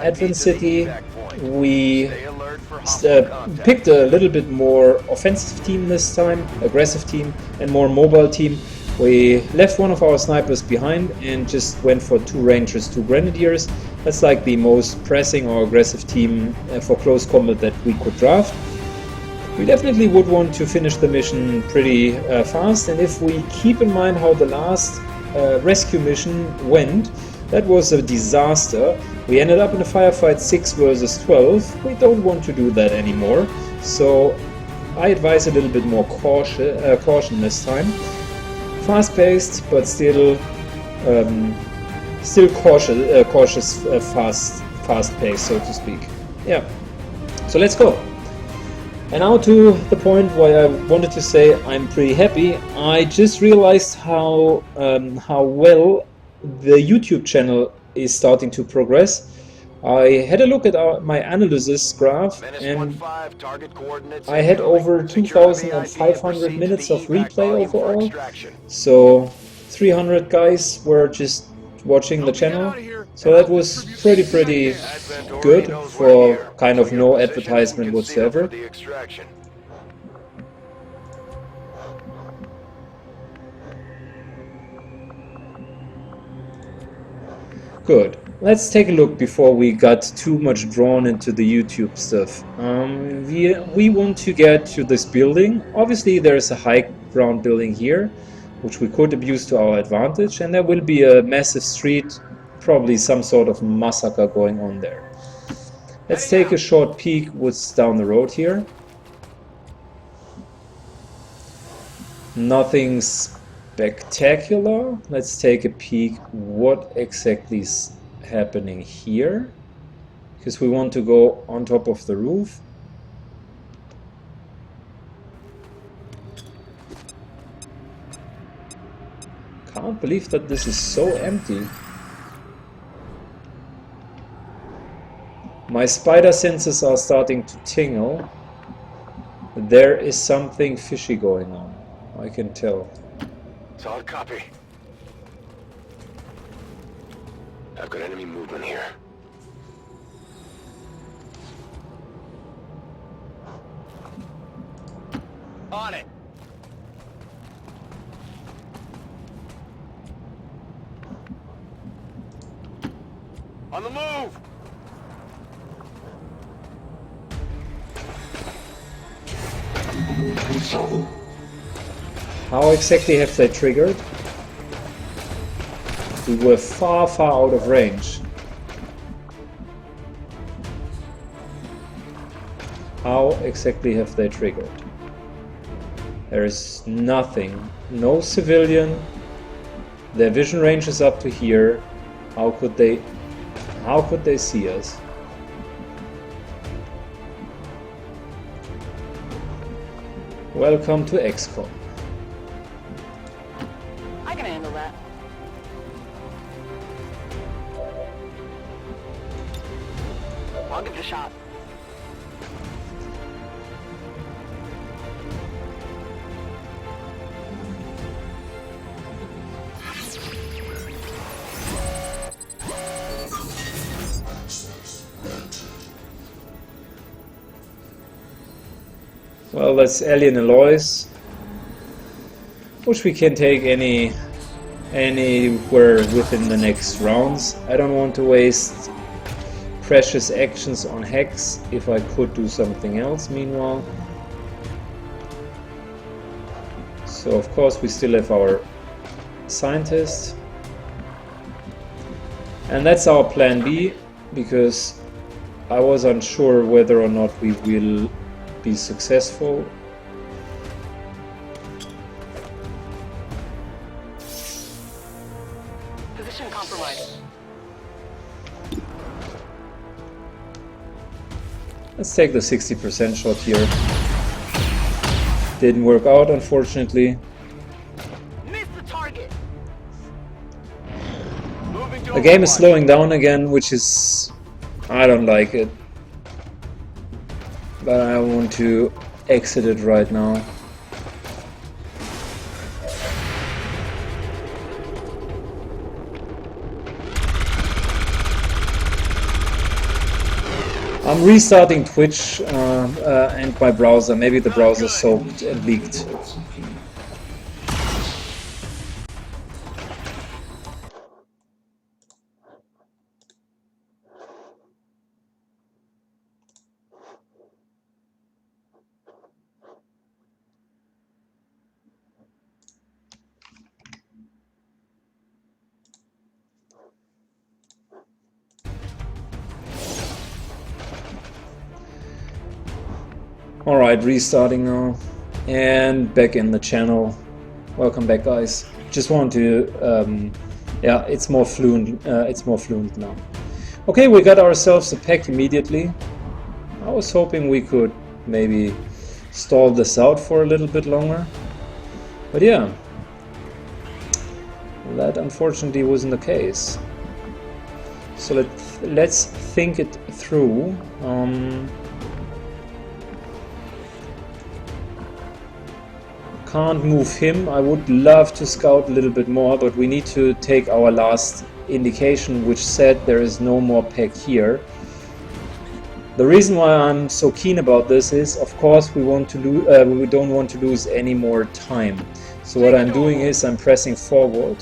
Advent City, we picked a little bit more offensive team this time, aggressive team, and more mobile team. We left one of our snipers behind and just went for 2 rangers, 2 grenadiers. That's like the most pressing or aggressive team for close combat that we could draft. We definitely would want to finish the mission pretty fast, and if we keep in mind how the last rescue mission went, that was a disaster. We ended up in a firefight 6 versus 12. We don't want to do that anymore, so I advise a little bit more caution this time. Fast-paced, but still cautious, fast-paced, so to speak. Yeah. So let's go. And now to the point where I wanted to say I'm pretty happy. I just realized how well the YouTube channel is starting to progress. I had a look at my analysis graph, and I had over 2,500 minutes of replay overall. So 300 guys were just watching the channel. So that was pretty good for kind of no advertisement whatsoever. Good. Let's take a look before we got too much drawn into the YouTube stuff. We want to get to this building. Obviously there's a high ground building here, which we could abuse to our advantage, and there will be a massive street, probably some sort of massacre going on there. Let's take a short peek what's down the road here. Nothing spectacular. Let's take a peek what exactly is happening here, because we want to go on top of the roof. Can't believe that this is so empty. My spider senses are starting to tingle. There is something fishy going on, I can tell. Solid copy. I've got enemy movement here. On it. On the move. How exactly have they triggered? We were far out of range. How exactly have they triggered? There is nothing. No civilian. Their vision range is up to here. How could they see us? Welcome to XCOM. I can handle that. I'll give it a shot. Well, that's Alien Alloys, which we can take anywhere within the next rounds. I don't want to waste precious actions on Hex if I could do something else meanwhile. So of course we still have our scientist. And that's our plan B, because I was unsure whether or not we will be successful. Position compromised. Let's take the 60% shot here. Didn't work out, unfortunately. Missed the target. The game is slowing down again, which is... I don't like it. But I want to exit it right now. I'm restarting Twitch and my browser. Maybe the browser soaked and leaked. Alright, restarting now, and back in the channel. Welcome back, guys. Just want to, yeah, it's more fluent now. Okay, we got ourselves a pack immediately. I was hoping we could maybe stall this out for a little bit longer, but yeah, that unfortunately wasn't the case. So let's think it through. Can't move him. I would love to scout a little bit more, but we need to take our last indication, which said there is no more pack here. The reason why I'm so keen about this is, of course, we don't want to lose any more time. So what I'm doing is I'm pressing forward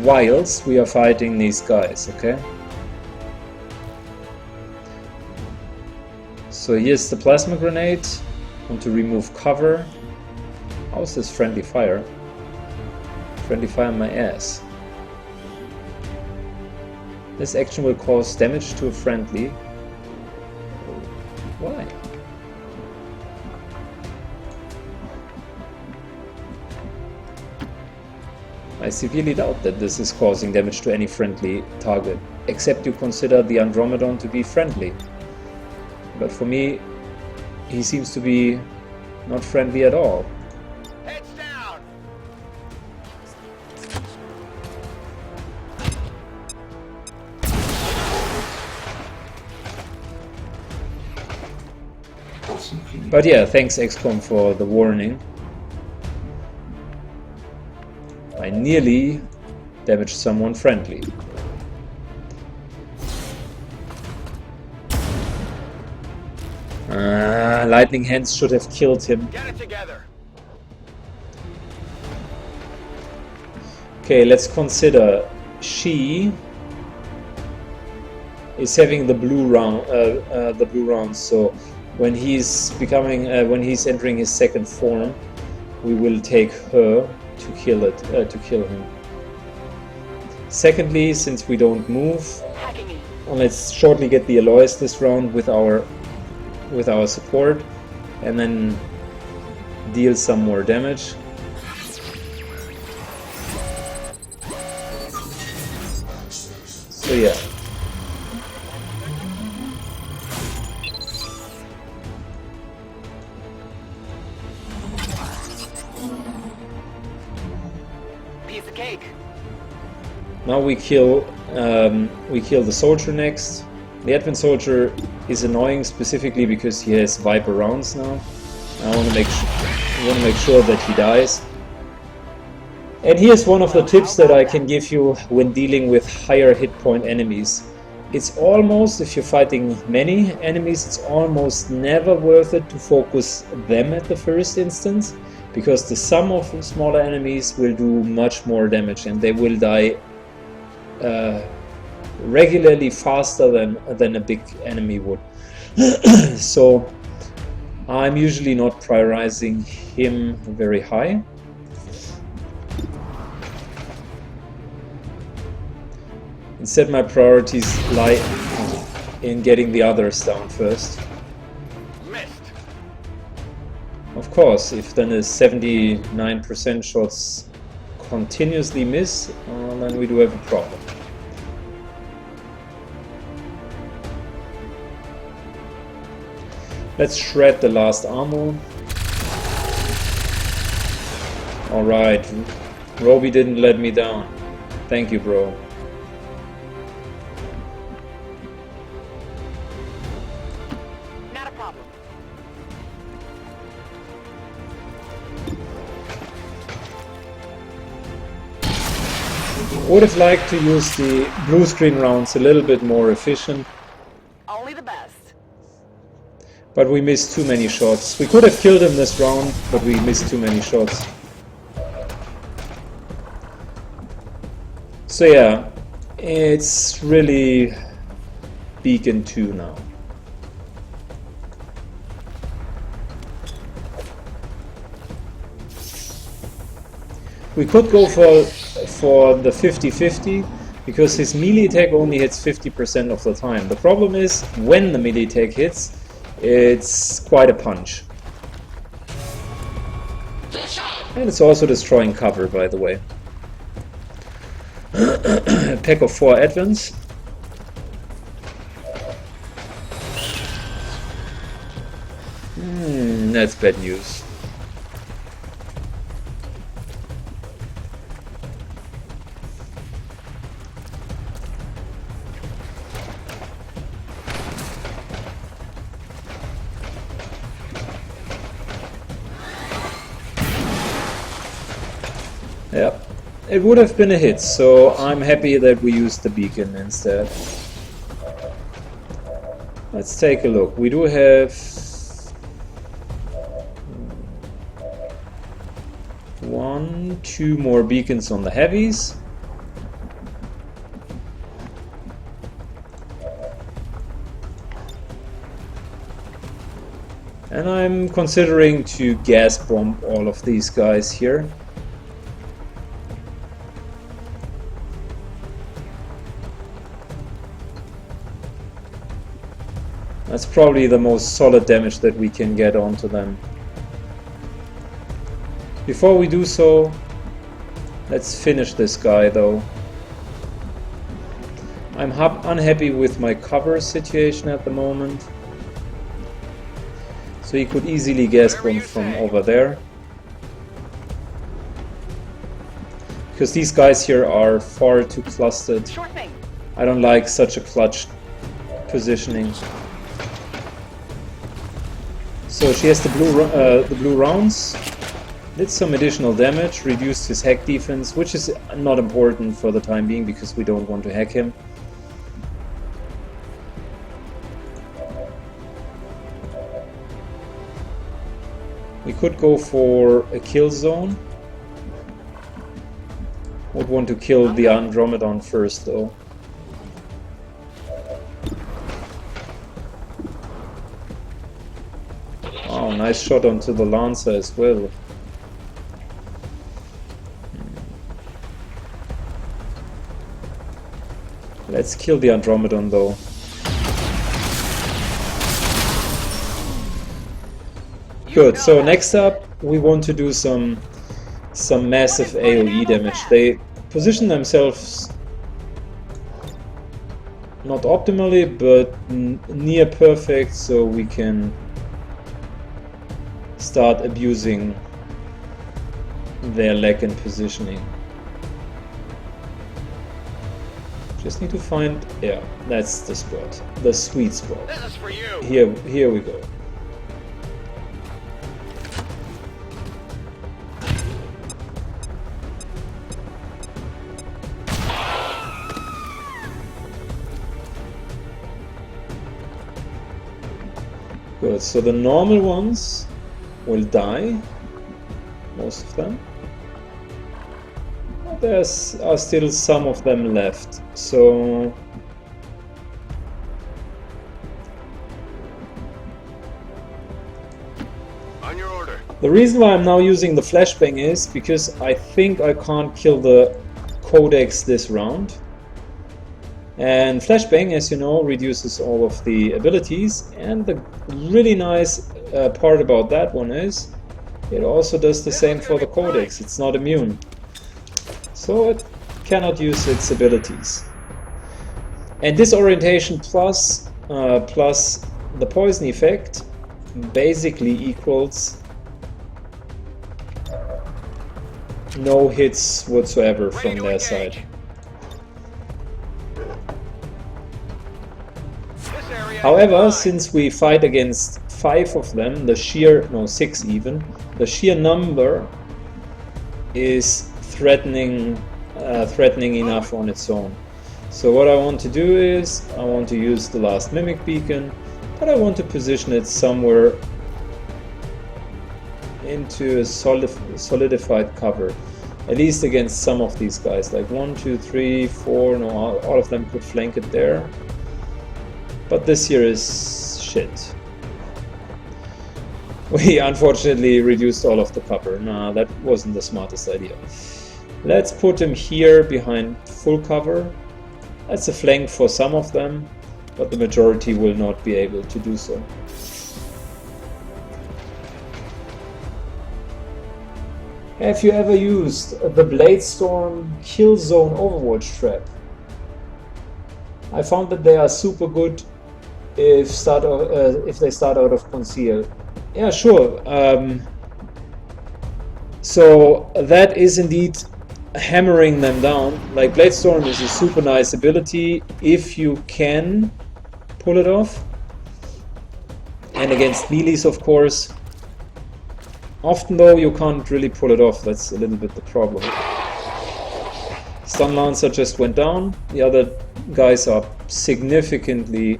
whilst we are fighting these guys, okay? So here's the plasma grenade. I want to remove cover. How's this friendly fire? Friendly fire on my ass. This action will cause damage to a friendly. Why? I severely doubt that this is causing damage to any friendly target, except you consider the Andromedon to be friendly. But for me, he seems to be not friendly at all. Heads down. But yeah, thanks XCOM for the warning. I nearly damaged someone friendly. Lightning Hands should have killed him. Get it together. Okay, let's consider she is having the blue round. So when he's entering his second form, we will take her to kill him. Secondly, since we don't move, let's shortly get the Aloys this round with our support, and then deal some more damage. So yeah. Piece of cake. Now we kill the soldier next. The Advent soldier is annoying specifically because he has Viper rounds now. I want to make sure that he dies. And here's one of the tips that I can give you when dealing with higher hit point enemies. It's almost, if you're fighting many enemies, it's almost never worth it to focus them at the first instance, because the sum of smaller enemies will do much more damage and they will die regularly faster than a big enemy would. So I'm usually not prioritizing him very high. Instead, my priorities lie in getting the others down first. Missed. Of course, if then a 79% shots continuously miss, then we do have a problem. Let's shred the last ammo. Alright, Roby didn't let me down. Thank you, bro. Not a problem. Would have liked to use the blue screen rounds a little bit more efficient. Only the best. But we missed too many shots. We could have killed him this round, but we missed too many shots. So yeah, it's really Beacon 2 now. We could go for the 50-50 because his melee attack only hits 50% of the time. The problem is when the melee attack hits, it's quite a punch. And it's also destroying cover, by the way. A pack of 4 advents. That's bad news. Yeah, it would have been a hit, so I'm happy that we used the beacon instead. Let's take a look. We do have 1, 2 more beacons on the heavies. And I'm considering to gas bomb all of these guys here. That's probably the most solid damage that we can get onto them. Before we do so, let's finish this guy though. I'm unhappy with my cover situation at the moment. So he could easily gas bomb from over there. Because these guys here are far too clustered. Sure thing. I don't like such a clutch positioning. So she has the blue rounds, did some additional damage, reduced his hack defense, which is not important for the time being because we don't want to hack him. We could go for a kill zone. Would want to kill the Andromedon first though. Oh, nice shot onto the Lancer as well. Let's kill the Andromedon though. Good, so next up we want to do some massive AoE damage. They position themselves not optimally, but near perfect, so we can start abusing their lack in positioning. Just need to find, yeah, that's the spot, the sweet spot. This is for you. Here we go. Good, so the normal ones will die, most of them. There are still some of them left, so On your order. the reason why I'm now using the flashbang is because I think I can't kill the Codex this round. And flashbang, as you know, reduces all of the abilities, and the really nice part about that one is it also does the same for the Codex. It's not immune, so it cannot use its abilities. And disorientation plus the poison effect basically equals no hits whatsoever from their side. However, since we fight against 5 of them, the sheer, no, 6 even, the sheer number is threatening enough on its own. So what I want to do is, I want to use the last mimic beacon, but I want to position it somewhere into a solidified cover, at least against some of these guys, like 1, 2, 3, 4, no, all of them could flank it there, but this here is shit. We unfortunately reduced all of the cover. Nah, that wasn't the smartest idea. Let's put him here behind full cover. That's a flank for some of them, but the majority will not be able to do so. Have you ever used the Bladestorm Kill Zone Overwatch trap? I found that they are super good if they start out of conceal. Yeah, sure. So that is indeed hammering them down. Like, Bladestorm is a super nice ability if you can pull it off. And against melees, of course. Often though, you can't really pull it off. That's a little bit the problem. Stun Lancer just went down. The other guys are significantly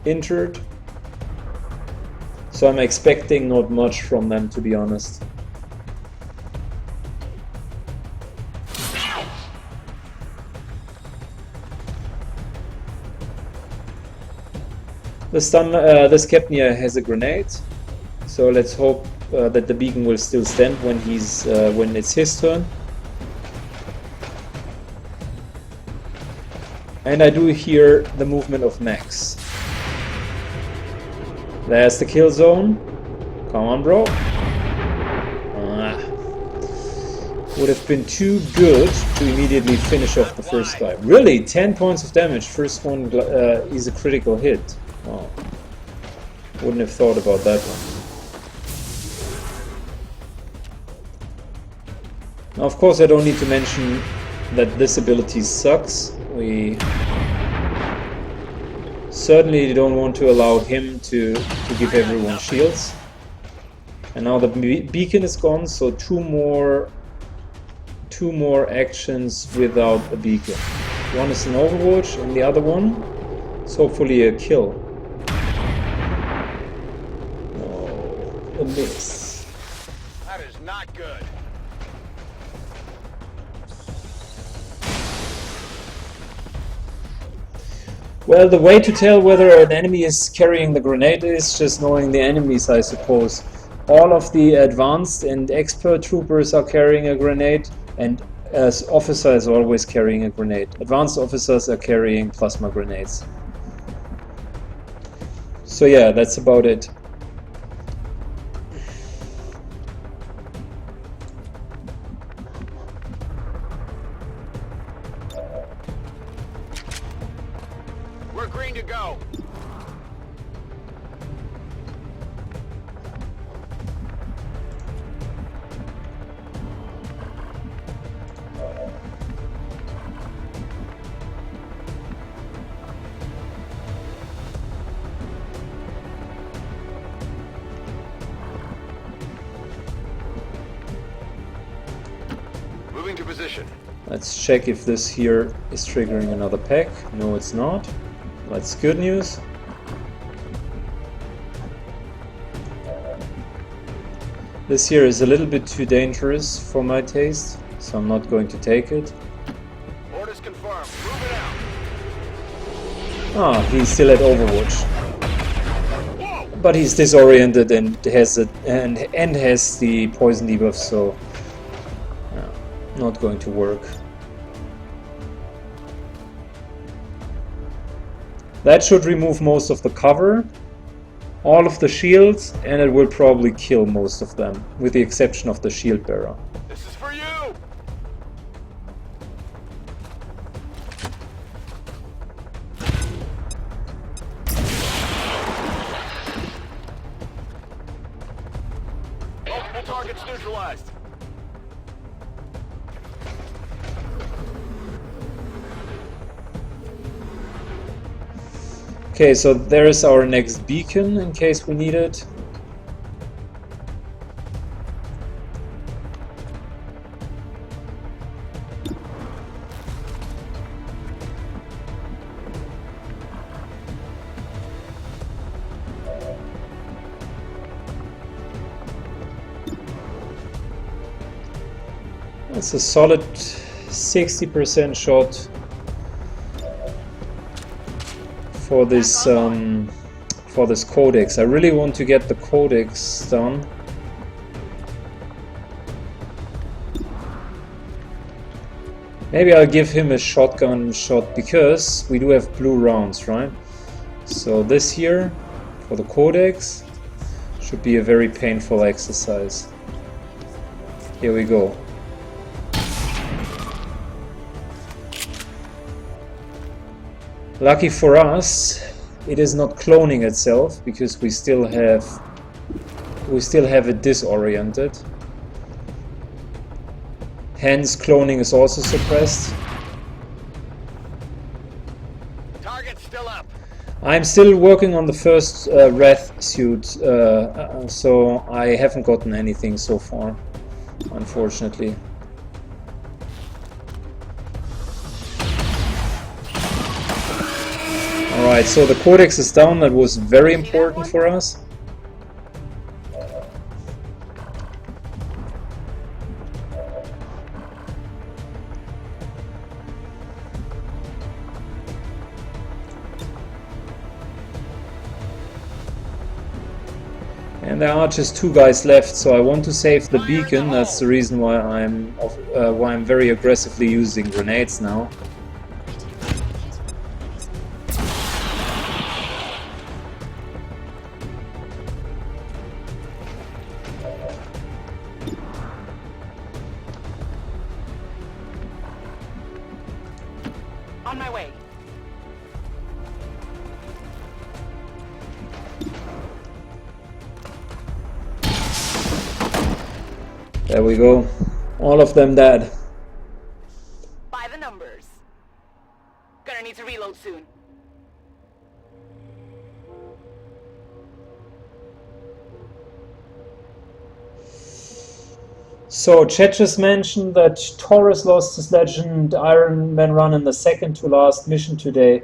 injured. So I'm expecting not much from them, to be honest. This Capnia has a grenade, so let's hope that the beacon will still stand when it's his turn. And I do hear the movement of Max. There's the kill zone. Come on, bro. Would have been too good to immediately finish off the first guy. Really? 10 points of damage. First one is a critical hit. Oh. Wouldn't have thought about that one. Now, of course, I don't need to mention that this ability sucks. We certainly don't want to allow him to give everyone shields. And now the beacon is gone, so two more actions without a beacon. One is an Overwatch, and the other one is hopefully a kill. Oh, a miss. That is not good. Well, the way to tell whether an enemy is carrying the grenade is just knowing the enemies, I suppose. All of the advanced and expert troopers are carrying a grenade, and as officer is always carrying a grenade. Advanced officers are carrying plasma grenades. So yeah, that's about it. We're green to go. Moving to position. Let's check if this here is triggering another pack. No, it's not. That's good news. This here is a little bit too dangerous for my taste, so I'm not going to take it. Orders confirmed. Move it out. Ah, he's still at Overwatch. Whoa! But he's disoriented and has the poison debuff, so not going to work. That should remove most of the cover, all of the shields, and it will probably kill most of them, with the exception of the shield bearer. This is for you. Multiple targets neutralized. Okay, so there is our next beacon in case we need it. That's a solid 60% shot for this Codex. I really want to get the Codex done. Maybe I'll give him a shotgun shot because we do have blue rounds, right? So this here for the Codex should be a very painful exercise. Here we go. Lucky for us, it is not cloning itself because we still have it disoriented. Hence, cloning is also suppressed. Target's still up. I'm still working on the first Wrath suit, so I haven't gotten anything so far, unfortunately. Alright, so the Codex is down. That was very important for us. And there are just 2 guys left, so I want to save the beacon. That's the reason why I'm very aggressively using grenades now. On my way. There we go. All of them dead. By the numbers. Gonna need to reload soon. So, Chet just mentioned that Taurus lost his legend Ironman run in the second to last mission today.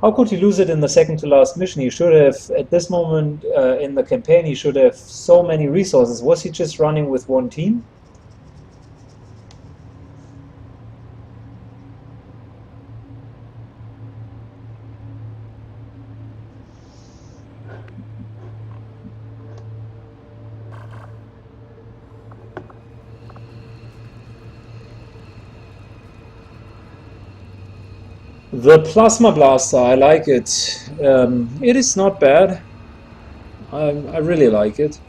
How could he lose it in the second to last mission? He should have, at this moment in the campaign, he should have so many resources. Was he just running with one team? The Plasma Blaster, I like it. It is not bad. I really like it.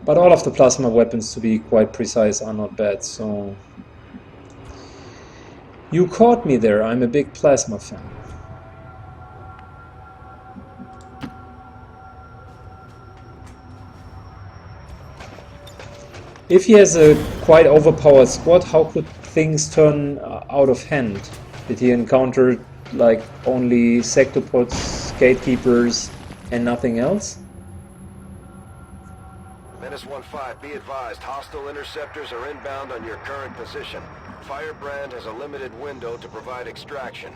But all of the plasma weapons, to be quite precise, are not bad, so... You caught me there, I'm a big plasma fan. If he has a quite overpowered squad, how could things turn out of hand? Did he encounter like only sectopods, gatekeepers, and nothing else? Menace-1-5, be advised, hostile interceptors are inbound on your current position. Firebrand has a limited window to provide extraction.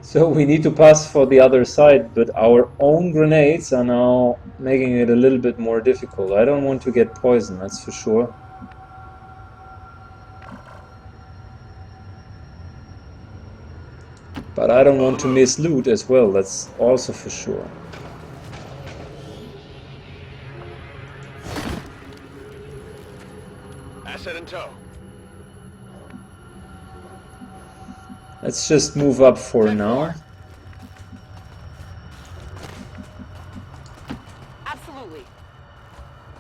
So we need to pass for the other side, but our own grenades are now making it a little bit more difficult. I don't want to get poisoned, that's for sure. But I don't want to miss loot as well, that's also for sure. Asset in tow. Let's just move up for now. Absolutely.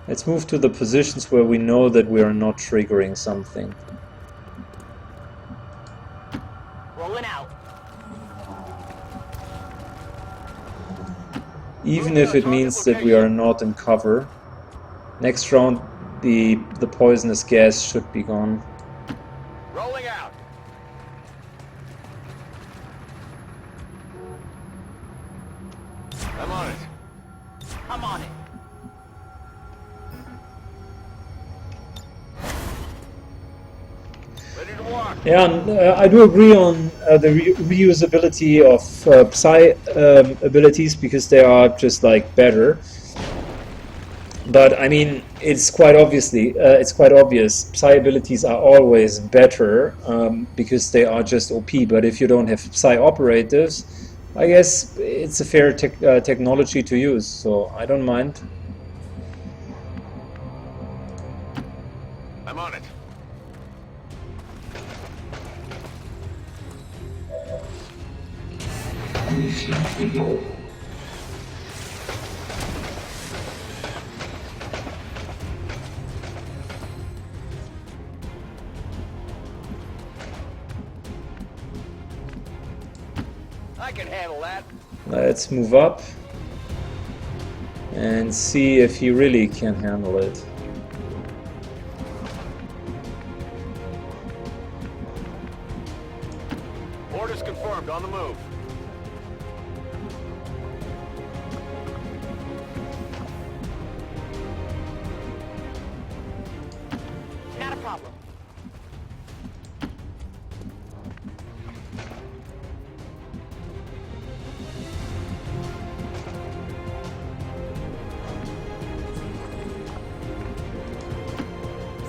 Let's move to the positions where we know that we are not triggering something. Rolling out. Even if it means that we are not in cover. Next round the poisonous gas should be gone. Rolling out. I'm on it. I'm on it. Ready to walk. Yeah, and, I do agree on the reusability of Psi abilities because they are just like better. But I mean, it's quite obvious. Psi abilities are always better because they are just OP. But if you don't have Psi operatives, I guess it's a fair technology to use. So I don't mind. I'm on it. I can handle that. Let's move up and see if he really can handle it. Orders confirmed, on the move. Not a problem.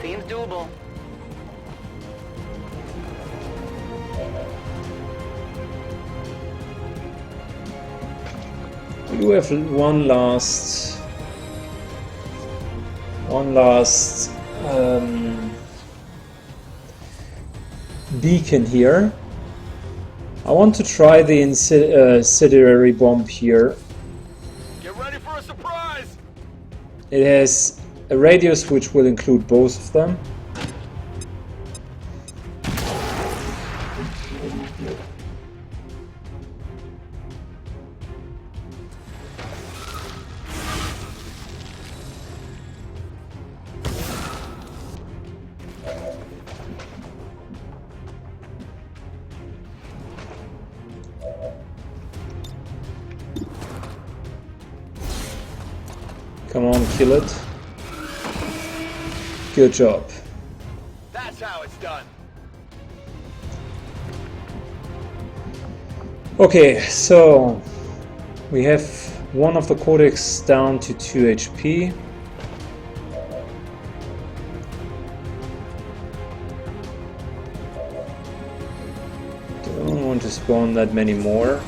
Seems doable. We do have one last beacon here. I want to try the incendiary bomb here. Get ready for a surprise! It has a radius which will include both of them. Come on, kill it. Good job. That's how it's done. Okay, so we have one of the Codex down to 2 HP. Don't want to spawn that many more.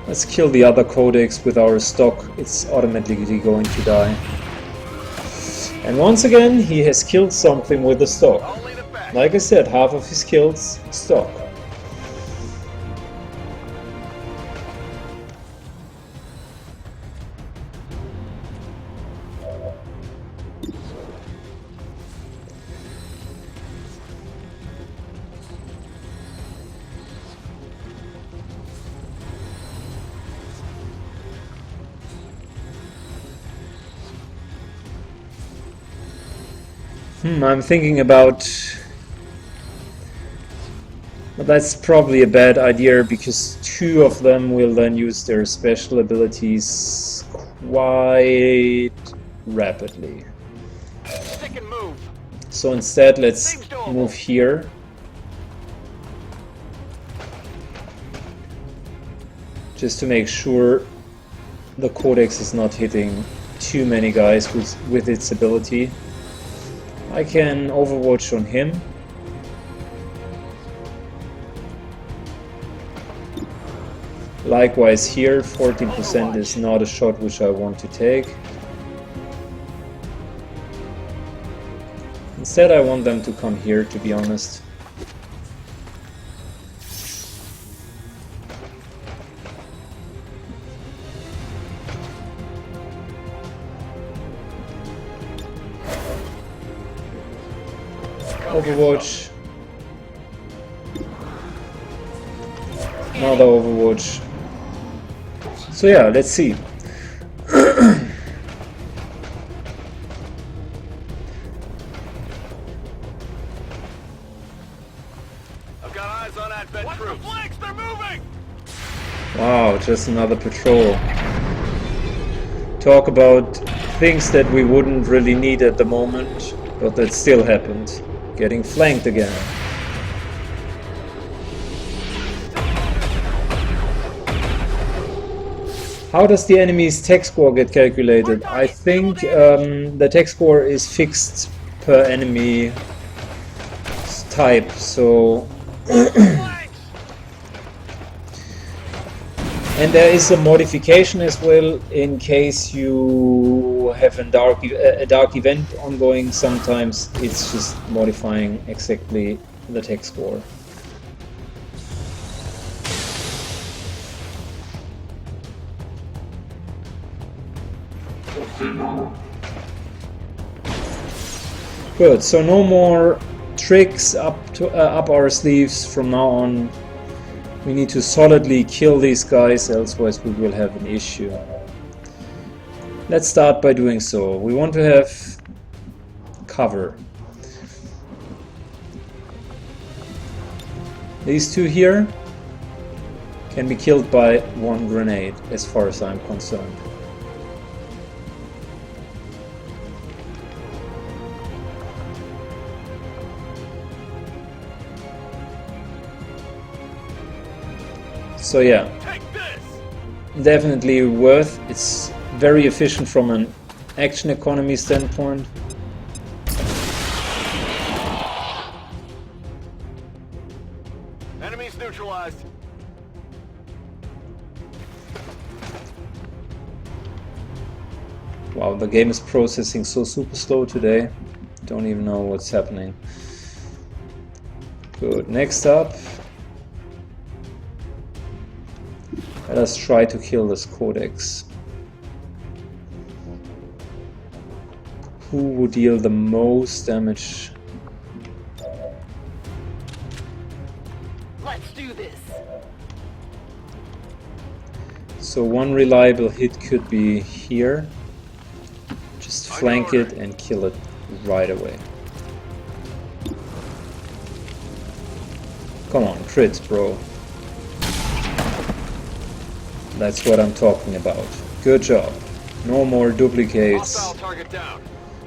Let's kill the other Codex with our stock. It's automatically going to die. And once again, he has killed something with the stock. Like I said, half of his kills, stock. I'm thinking about... But that's probably a bad idea because 2 of them will then use their special abilities quite rapidly. Stick and move. So instead, let's move here. Just to make sure the Codex is not hitting too many guys with its ability. I can overwatch on him. Likewise here, 14% is not a shot which I want to take. Instead I want them to come here, to be honest. Overwatch. Another Overwatch. So yeah, let's see. I've got eyes on advent troops. Watch the flanks, they're moving! Wow, just another patrol. talk about things that we wouldn't really need at the moment, but that still happened. Getting flanked again. How does the enemy's tech score get calculated? I think the tech score is fixed per enemy type, so and there is a modification as well in case you have a dark event ongoing. Sometimes it's just modifying exactly the tech score. Good, so no more tricks up our sleeves from now on. We need to solidly kill these guys, otherwise we will have an issue. Let's start by doing so. We want to have cover. These two here can be killed by one grenade, as far as I'm concerned. So yeah, definitely worth. It's very efficient from an action economy standpoint. Enemies neutralized. Wow, the game is processing so super slow today. Don't even know what's happening. Good, next up. Let us try to kill this Codex. Who would deal the most damage? Let's do this. So one reliable hit could be here. Just flank it and kill it right away. Come on, crits, bro. That's what I'm talking about. Good job. No more duplicates.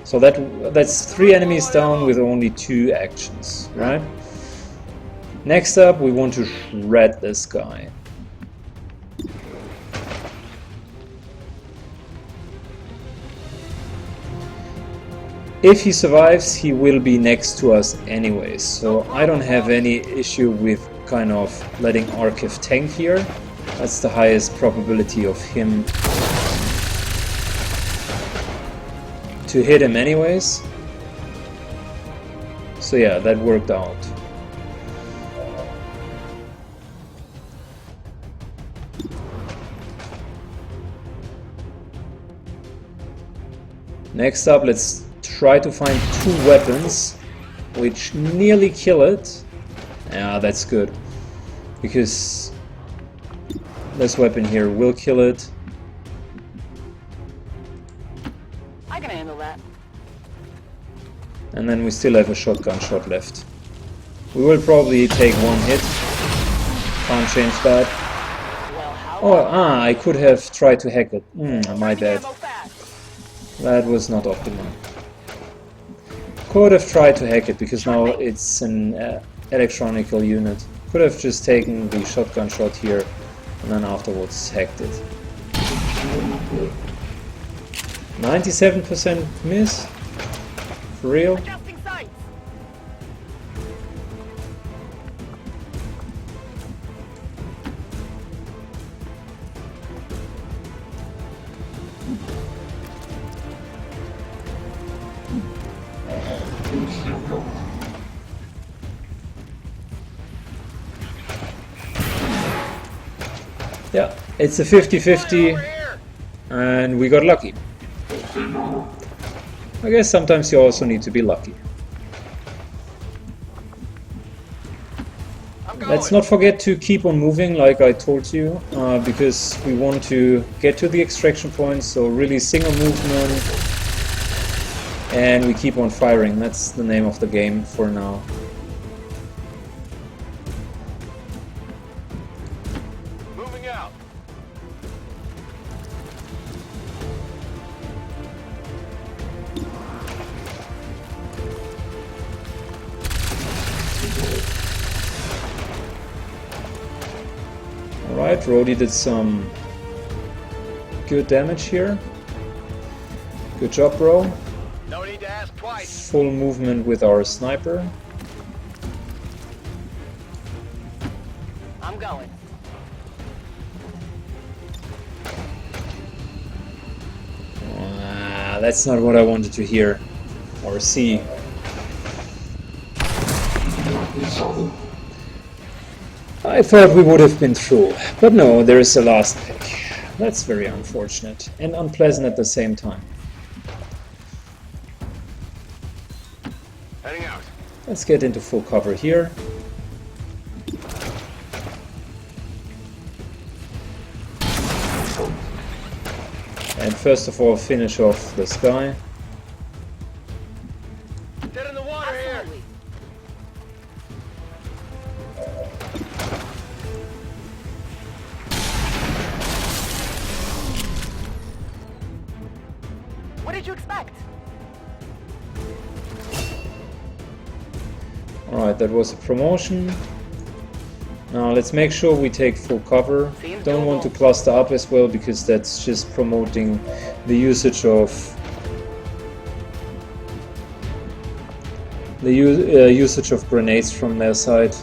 So that's 3 enemies down with only 2 actions, right? Next up, we want to shred this guy. If he survives, he will be next to us anyways, so I don't have any issue with kind of letting Archiv tank here. That's the highest probability of him to hit him anyways. So yeah, that worked out. Next up, let's try to find 2 weapons which nearly kill it. Yeah, that's good, because this weapon here will kill it. I can handle that. And then we still have a shotgun shot left. We will probably take 1 hit. Can't change that. Oh, I could have tried to hack it. My bad. That was not optimal. Could have tried to hack it because now it's an electronical unit. Could have just taken the shotgun shot here and then afterwards hacked it. 97% miss? For real? Yeah, it's a 50-50 and we got lucky. I guess sometimes you also need to be lucky. Let's not forget to keep on moving like I told you, because we want to get to the extraction point, so really single movement and we keep on firing. That's the name of the game for now. Alright, Rhodey did some good damage here. Good job, bro. No need to ask twice. Full movement with our sniper. I'm going. That's not what I wanted to hear or see. I thought we would have been through, but no, there is a last pick. That's very unfortunate and unpleasant at the same time. Heading out. Let's get into full cover here. And first of all, finish off this guy. Dead in the water here. Absolutely. What did you expect? Alright, that was a promotion. Now let's make sure we take full cover. Don't want to cluster up as well, because that's just promoting the usage of usage of grenades from their side.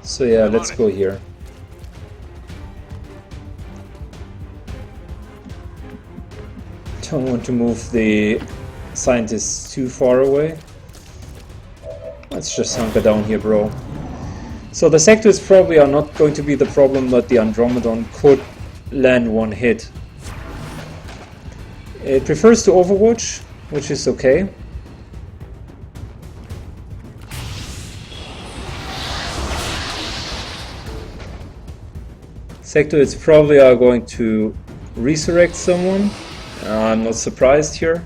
So yeah, let's go here. Don't want to move the scientists too far away. Let's just hunker down here, bro. So the sectors probably are not going to be the problem, but the Andromedon could land one hit. It prefers to Overwatch, which is okay. Sectoids probably are going to resurrect someone. I'm not surprised here.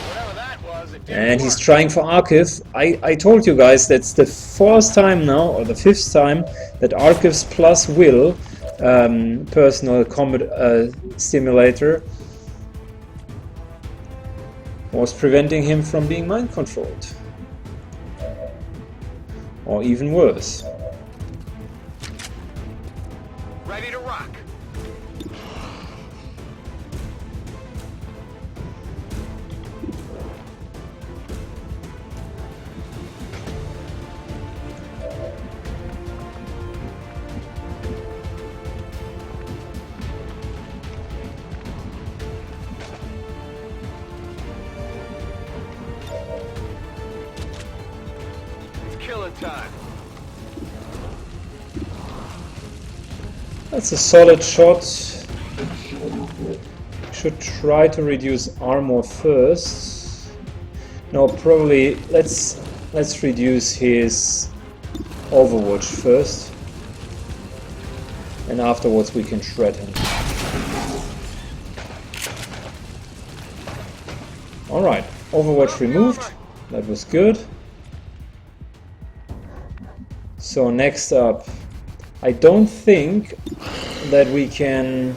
Whatever that was, it didn't And he's work. trying for Archive. I told you guys that's the fourth time now, or the fifth time, that Archives plus Will, personal combat stimulator, was preventing him from being mind controlled. Or even worse. Ready to rock. It's killing time. That's a solid shot. Should try to reduce armor first. No, probably let's reduce his Overwatch first, and afterwards we can shred him. Alright, Overwatch removed. That was good. So next up, I don't think that we can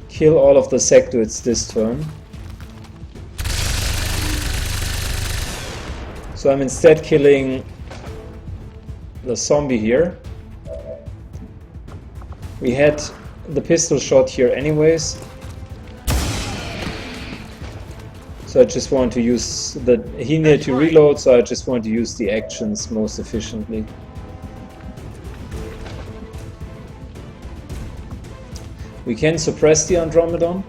kill all of the sectoids this turn. So I'm instead killing the zombie here. We had the pistol shot here anyways. So I just want to use he needed to reload, so I just want to use the actions most efficiently. We can suppress the Andromedon.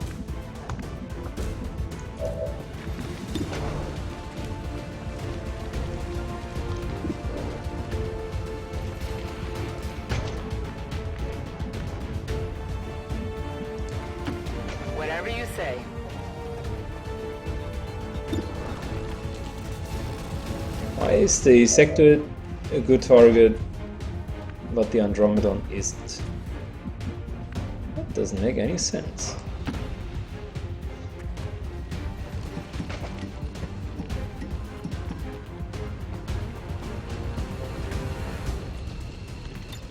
Whatever you say. Why is the Sectoid a good target, but the Andromedon isn't? Doesn't make any sense.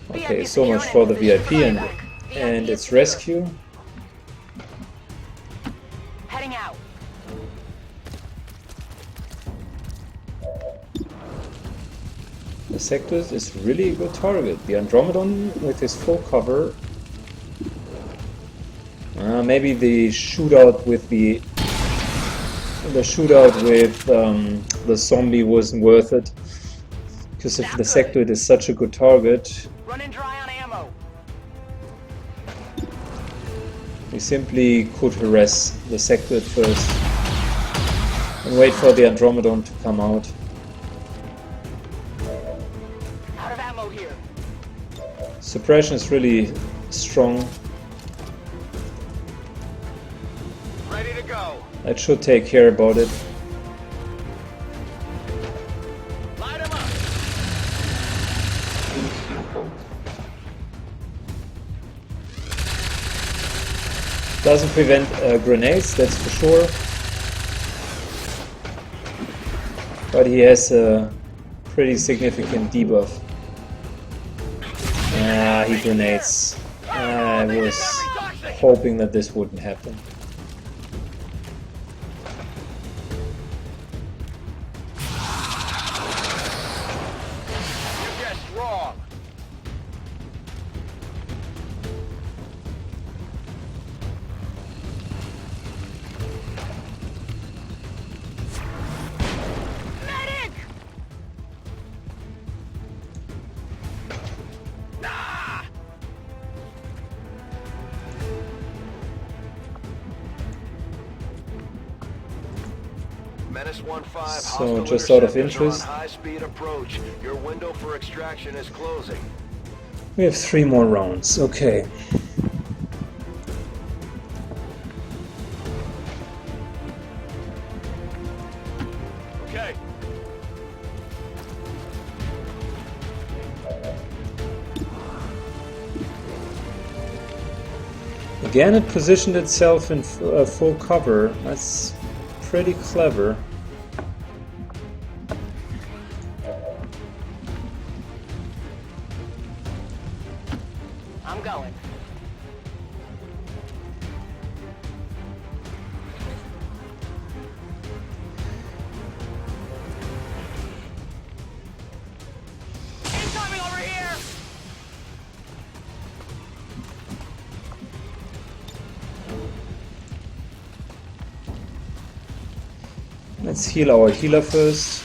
Okay, so much for the VIP and its rescue. Heading out. The Sectus is really a good target. The Andromedon with his full cover. Maybe the shootout with the zombie wasn't worth it, because if the Sectoid is such a good target, Running dry on ammo. we simply could harass the Sectoid first and wait for the Andromedon to come out. Out of ammo here. Suppression is really strong. Ready to go. That should take care about it. Light 'em up. Doesn't prevent grenades, that's for sure. But he has a pretty significant debuff. He grenades. I was hoping that this wouldn't happen. You guessed wrong. Medic! Ah! Menace 1-5. So, just out of interest, High-speed approach. Your window for extraction is closing. we have 3 more rounds. Okay. Okay. Again, it positioned itself in full cover. That's pretty clever. I'm going. Incoming over here! Let's heal our healer first.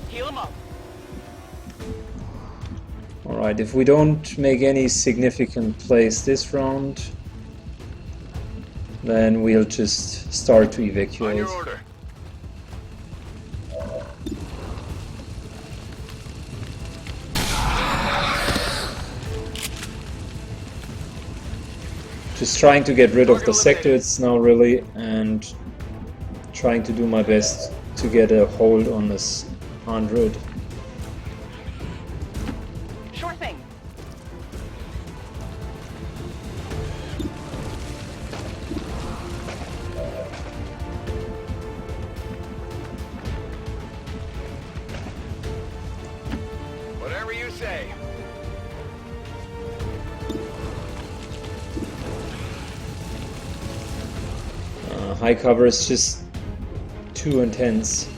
Heal him up. Alright, if we don't make any significant plays this round, then we'll just start to On evacuate. your order. Just trying to get rid of the sectors now, really, and trying to do my best to get a hold on this 100. Sure thing. Whatever you say. High cover is just too intense.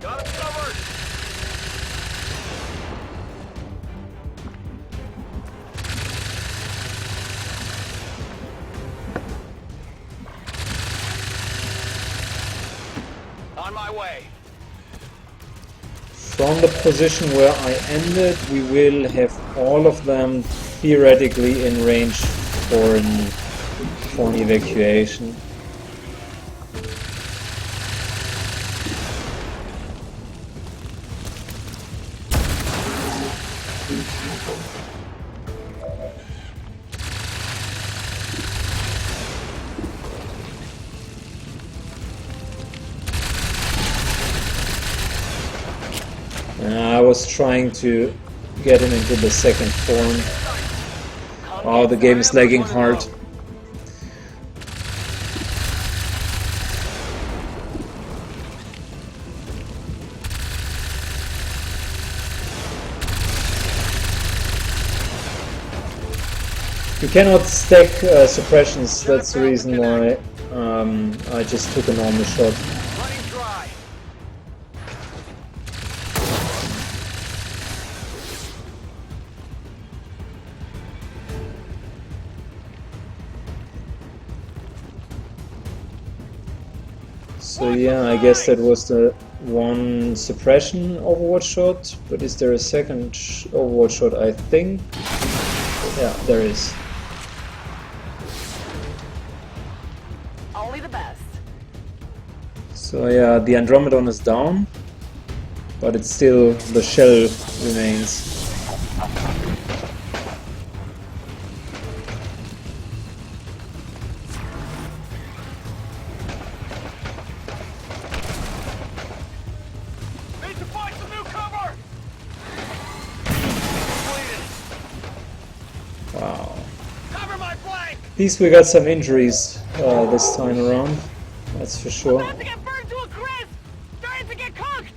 Got him covered. On my way. From the position where I ended, we will have all of them theoretically in range for an evacuation. I was trying to get him into the second form. Oh, the game is lagging hard. You cannot stack suppressions, that's the reason why I just took a normal shot. Running dry. So yeah, I guess that was the one suppression Overwatch shot, but is there a second Overwatch shot? I think. Yeah, there is. Only the best. So yeah, the Andromedon is down, but it's still, the shell remains. Need to find some new cover. Wow. Cover my flank. At least we got some injuries this time around, that's for sure. About to get burned to a crisp! Starting to get cooked!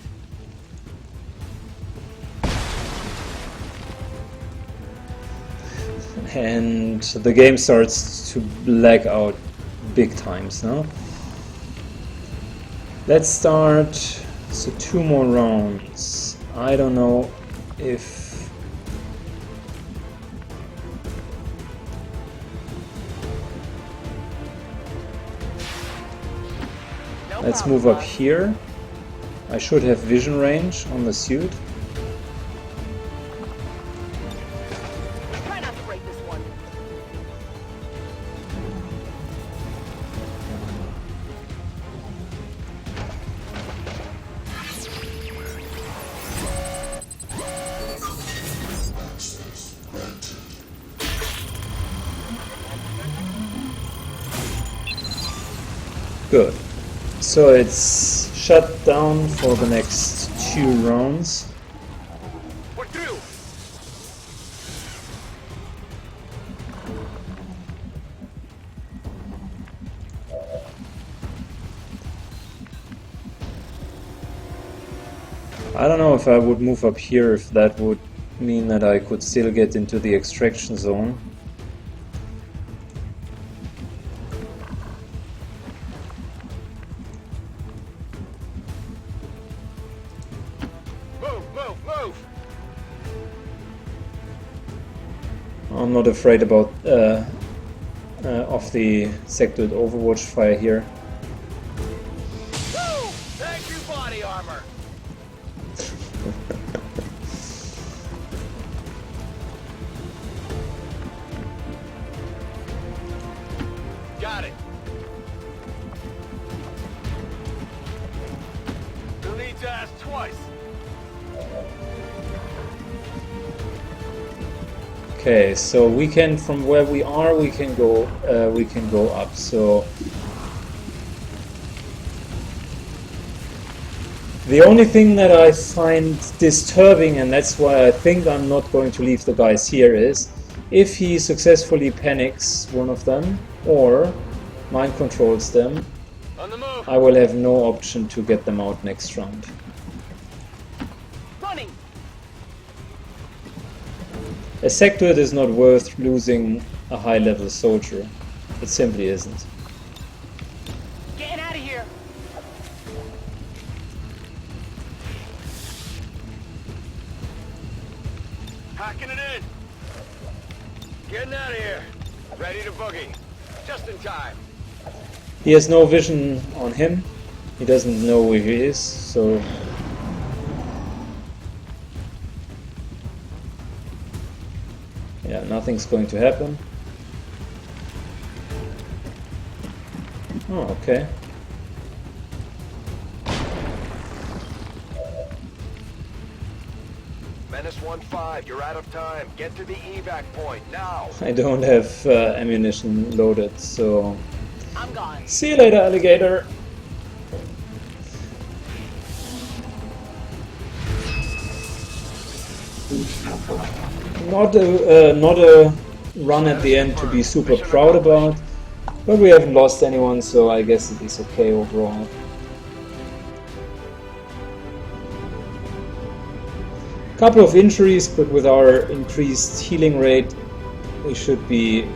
And the game starts to lag out big times now. Let's start, so 2 more rounds. I don't know if... Let's move up here. I should have vision range on the suit. Try not to break this one. Good. So it's shut down for the next 2 rounds. We're through. I don't know if I would move up here, if that would mean that I could still get into the extraction zone. I'm not afraid about of the sectored Overwatch fire here. Woo! Thank you, body armor. Got it. Who needs ass twice? Okay, so we can, from where we are, we can go up. So the only thing that I find disturbing, and that's why I think I'm not going to leave the guys here, is if he successfully panics one of them or mind controls them, On the move. I will have no option to get them out next round. Running! A sectoid is not worth losing a high-level soldier. It simply isn't. Getting out of here! Hacking it in. Getting out of here. Ready to boogie. Just in time. He has no vision on him. He doesn't know where he is, so... yeah, nothing's going to happen. Oh, okay. Menace 1-5, you're out of time. Get to the evac point, now! I don't have ammunition loaded, so... I'm gone. see you later, alligator! Not a run at the end to be super proud about, but we haven't lost anyone, so I guess it is okay overall. Couple of injuries, but with our increased healing rate, we should be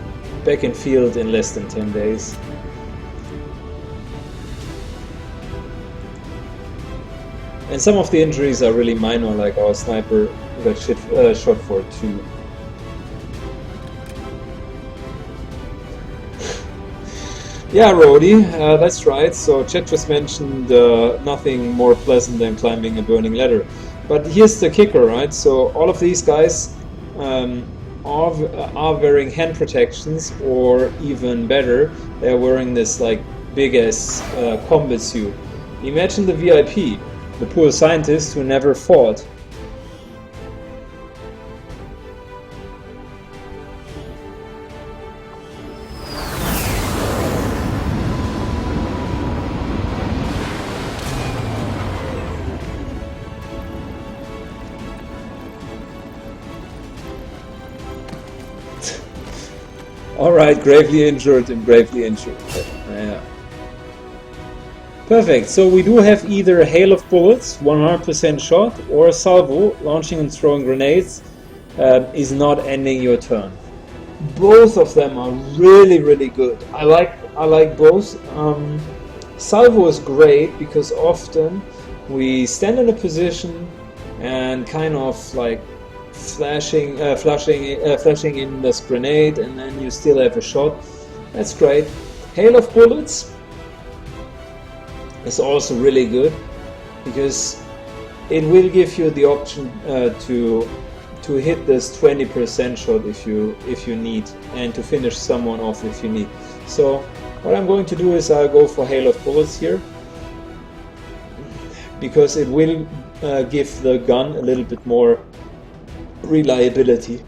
back in field in less than 10 days. And some of the injuries are really minor, like our sniper got shot for 2. Yeah, Rody, that's right. So Chet just mentioned nothing more pleasant than climbing a burning ladder. But here's the kicker, right? So all of these guys are wearing hand protections, or even better, they're wearing this like big-ass combat suit. Imagine the VIP, the poor scientist who never fought. Alright, gravely injured and gravely injured. Yeah. Perfect, so we do have either a hail of bullets, 100% shot, or a salvo, launching and throwing grenades, is not ending your turn. Both of them are really, really good. I like both. Salvo is great because often we stand in a position and kind of like flashing in this grenade, and then you still have a shot. That's great. Hail of bullets is also really good because it will give you the option to hit this 20% shot if you need, and to finish someone off if you need. So what I'm going to do is I'll go for hail of bullets here because it will give the gun a little bit more reliability.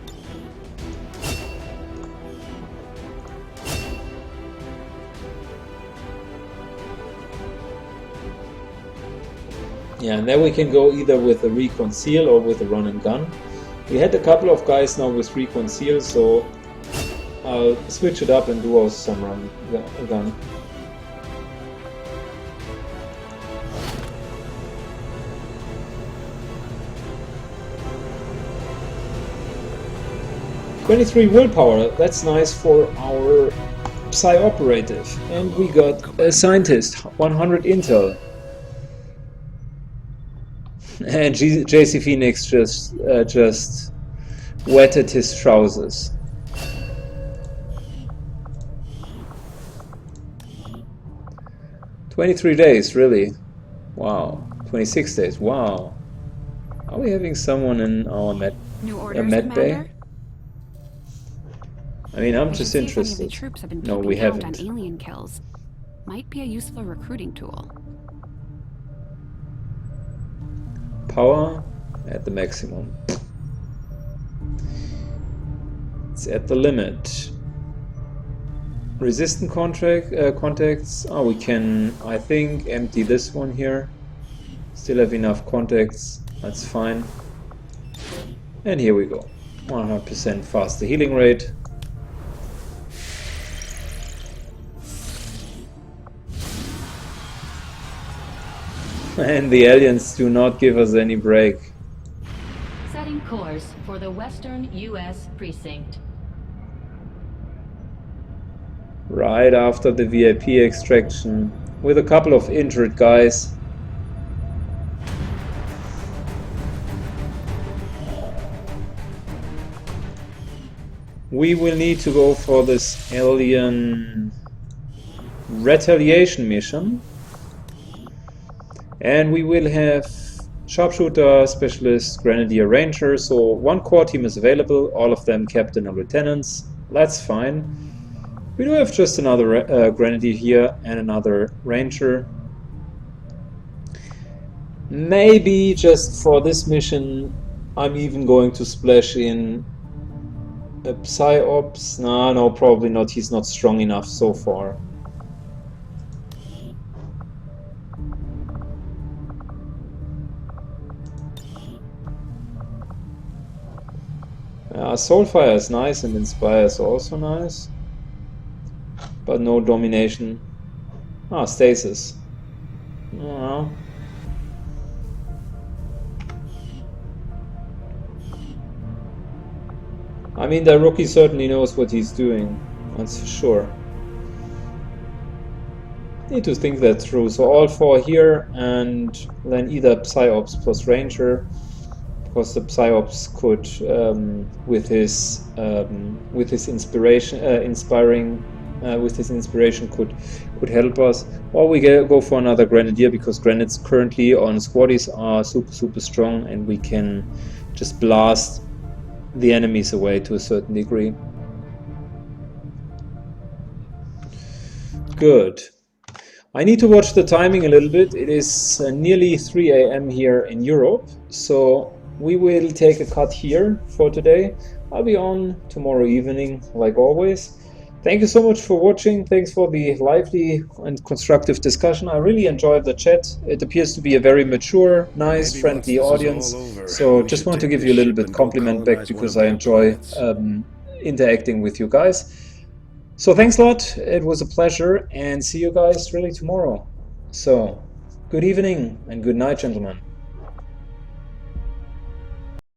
Yeah, and then we can go either with a recon seal or with a run and gun. We had a couple of guys now with recon seal, so I'll switch it up and do also some run gun. "23 willpower, that's nice for our Psi operative. And we got a scientist, 100 intel. And JC Phoenix just wetted his trousers. "23 days, really? Wow. 26 days, wow. Are we having someone in our med bay? I mean, I'm just interested. No, we haven't. On alien kills. Might be a useful recruiting tool. Power at the maximum. It's at the limit. Resistant contacts. Oh, we can, I think, empty this one here. Still have enough contacts. That's fine. And here we go. 100% faster healing rate. And the aliens do not give us any break. Setting course for the Western U.S. precinct. Right after the VIP extraction, with a couple of injured guys. We will need to go for this alien retaliation mission. And we will have Sharpshooter, Specialist, Grenadier, Ranger, so 1 core team is available, all of them Captain or Lieutenants. That's fine. We do have just another Grenadier here and another Ranger. Maybe just for this mission I'm even going to splash in a Psi-Ops. No, probably not, he's not strong enough so far. Soulfire is nice and Inspire is also nice. But no domination. Stasis. I mean, the rookie certainly knows what he's doing, that's for sure. Need to think that through. So all 4 here, and then either Psi-Ops plus Ranger, because the Psi-Ops could, with his inspiration, could help us. Or we go for another Grenadier, because Grenadiers currently on squaddies are super strong, and we can just blast the enemies away to a certain degree. Good. I need to watch the timing a little bit. It is nearly 3 AM here in Europe, so we will take a cut here for today. I'll be on tomorrow evening, like always. Thank you so much for watching. Thanks for the lively and constructive discussion. I really enjoyed the chat. It appears to be a very mature, nice, friendly audience. So just want to give you a little bit compliment back, because I enjoy interacting with you guys. So thanks a lot. It was a pleasure, and see you guys really tomorrow. So good evening and good night, gentlemen.